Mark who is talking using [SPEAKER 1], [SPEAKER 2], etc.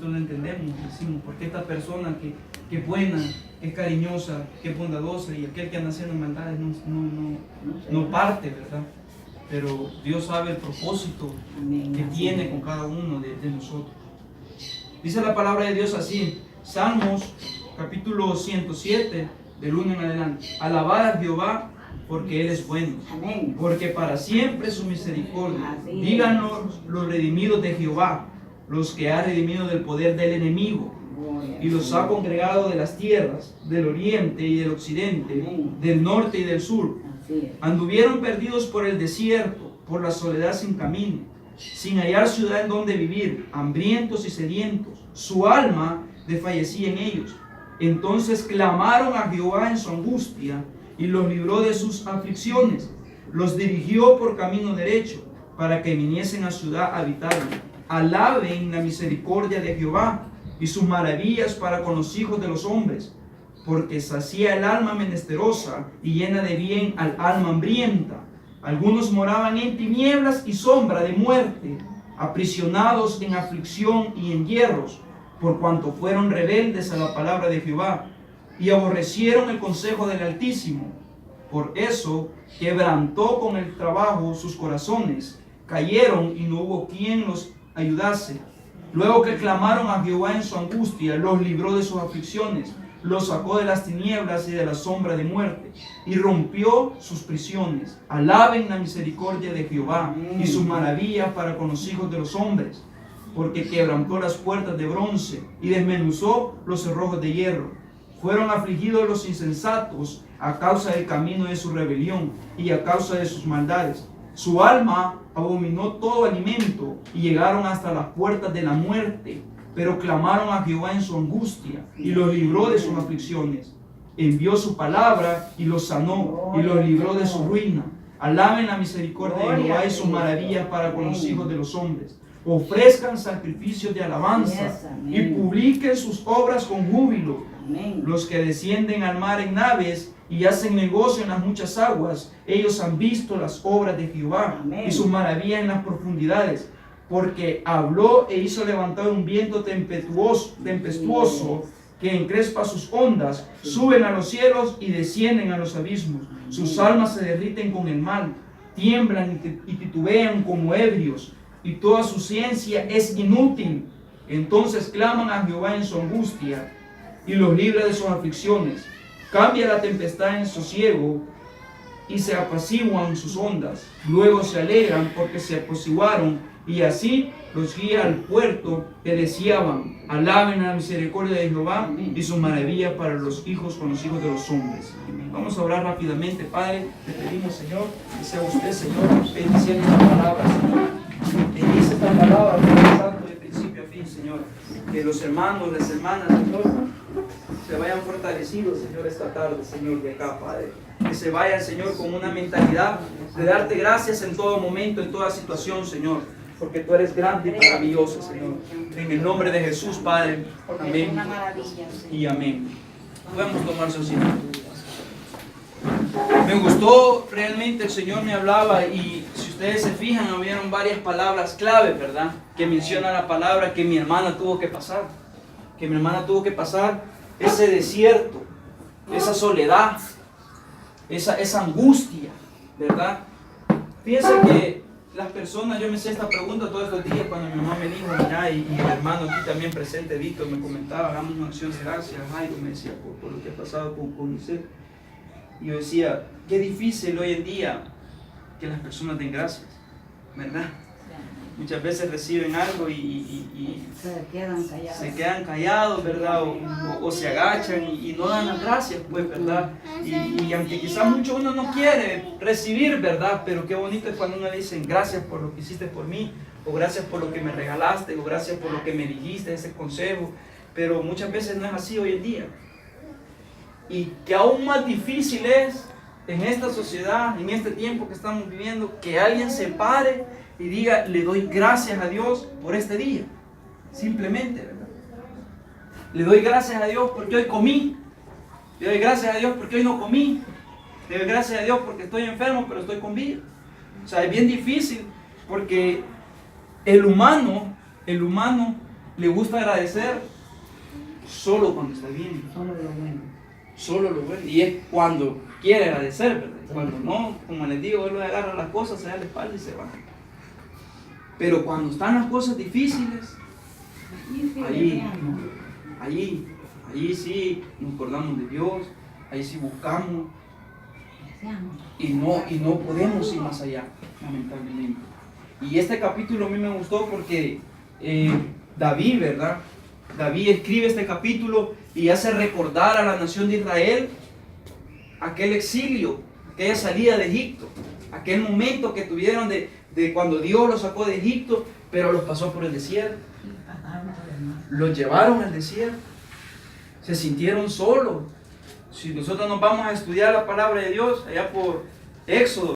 [SPEAKER 1] lo entendemos, decimos, porque esta persona que es buena, que es cariñosa, que es bondadosa, y aquel que anda haciendo maldades no parte, ¿verdad? Pero Dios sabe el propósito que tiene con cada uno de nosotros. Dice la palabra de Dios así, Salmos capítulo 107, del 1 en adelante. Alabad a Jehová porque Él es bueno, porque para siempre su misericordia. Díganos los redimidos de Jehová, los que ha redimido del poder del enemigo, y los ha congregado de las tierras, del oriente y del occidente, del norte y del sur. Anduvieron perdidos por el desierto, por la soledad sin camino, sin hallar ciudad en donde vivir, hambrientos y sedientos. Su alma desfallecía en ellos. Entonces clamaron a Jehová en su angustia, y los libró de sus aflicciones. Los dirigió por camino derecho, para que viniesen a ciudad habitada. Alaben la misericordia de Jehová, y sus maravillas para con los hijos de los hombres, porque sacía el alma menesterosa y llena de bien al alma hambrienta. Algunos moraban en tinieblas y sombra de muerte, aprisionados en aflicción y en hierros, por cuanto fueron rebeldes a la palabra de Jehová, y aborrecieron el consejo del Altísimo. Por eso quebrantó con el trabajo sus corazones, cayeron y no hubo quien los ayudase. Luego que clamaron a Jehová en su angustia, los libró de sus aflicciones, los sacó de las tinieblas y de la sombra de muerte, y rompió sus prisiones. Alaben la misericordia de Jehová y sus maravillas para con los hijos de los hombres, porque quebrantó las puertas de bronce y desmenuzó los cerrojos de hierro. Fueron afligidos los insensatos a causa del camino de su rebelión y a causa de sus maldades. Su alma abominó todo alimento y llegaron hasta las puertas de la muerte, pero clamaron a Jehová en su angustia y los libró de sus aflicciones. Envió su palabra y los sanó y los libró de su ruina. Alaben la misericordia de Jehová y sus maravillas para con los hijos de los hombres. Ofrezcan sacrificios de alabanza y publiquen sus obras con júbilo. Los que descienden al mar en naves y hacen negocio en las muchas aguas, ellos han visto las obras de Jehová y sus maravillas en las profundidades, porque habló e hizo levantar un viento tempestuoso que encrespa sus ondas, suben a los cielos y descienden a los abismos. Sus almas se derriten con el mal, tiemblan y titubean como ebrios, y toda su ciencia es inútil. Entonces claman a Jehová en su angustia y los libra de sus aflicciones. Cambia la tempestad en sosiego y se apaciguan sus ondas. Luego se alegran porque se apaciguaron, y así los guía al puerto que deseaban. Alaben la misericordia de Jehová y sus maravillas para los hijos con los hijos de los hombres. Vamos a orar rápidamente. Padre, te pedimos, Señor, que sea usted, Señor, bendiciendo esta palabra, Señor. Bendice esta palabra, Santo, de principio a fin, Señor. Que los hermanos, las hermanas, Señor, se vayan fortalecidos, Señor, esta tarde, Señor, de acá, Padre. Que se vayan, Señor, con una mentalidad de darte gracias en todo momento, en toda situación, Señor. Porque tú eres grande y maravilloso, Señor. En el nombre de Jesús, Padre. Amén. Y amén. Podemos tomar su asiento. Me gustó, realmente el Señor me hablaba, y si ustedes se fijan, hubieron varias palabras clave, ¿verdad? Que menciona la palabra que mi hermana tuvo que pasar. Que mi hermana tuvo que pasar ese desierto, esa soledad, esa angustia, ¿verdad? Fíjense que las personas, yo me hice esta pregunta todos estos días cuando mi mamá me dijo, mira, y el hermano aquí también presente, Víctor, me comentaba, hagamos una acción de gracias, Jairo me decía, por lo que ha pasado con usted. Y yo decía, qué difícil hoy en día que las personas den gracias, ¿verdad? Muchas veces reciben algo y se quedan callados, ¿verdad? O se agachan y no dan las gracias, pues, ¿verdad? Y aunque quizás mucho uno no quiere recibir, ¿verdad? Pero qué bonito es cuando uno le dice gracias por lo que hiciste por mí, o gracias por lo que me regalaste, o gracias por lo que me dijiste, ese consejo. Pero muchas veces no es así hoy en día. Y que aún más difícil es en esta sociedad, en este tiempo que estamos viviendo, que alguien se pare y diga, le doy gracias a Dios por este día. Simplemente, ¿verdad? Le doy gracias a Dios porque hoy comí. Le doy gracias a Dios porque hoy no comí. Le doy gracias a Dios porque estoy enfermo, pero estoy con vida. O sea, es bien difícil porque el humano le gusta agradecer solo cuando está bien.
[SPEAKER 2] Solo lo bueno.
[SPEAKER 1] Solo lo bueno. Y es cuando quiere agradecer, ¿verdad? Cuando no, como les digo, él agarra las cosas, se da la espalda y se va. Pero cuando están las cosas difíciles, allí sí nos acordamos de Dios, ahí sí buscamos y no podemos ir más allá, lamentablemente. Y este capítulo a mí me gustó porque David, ¿verdad? David escribe este capítulo y hace recordar a la nación de Israel aquel exilio, aquella salida de Egipto, aquel momento que tuvieron de cuando Dios los sacó de Egipto, pero los pasó por el desierto. Los llevaron al desierto, se sintieron solos. Si nosotros nos vamos a estudiar la palabra de Dios allá por Éxodo,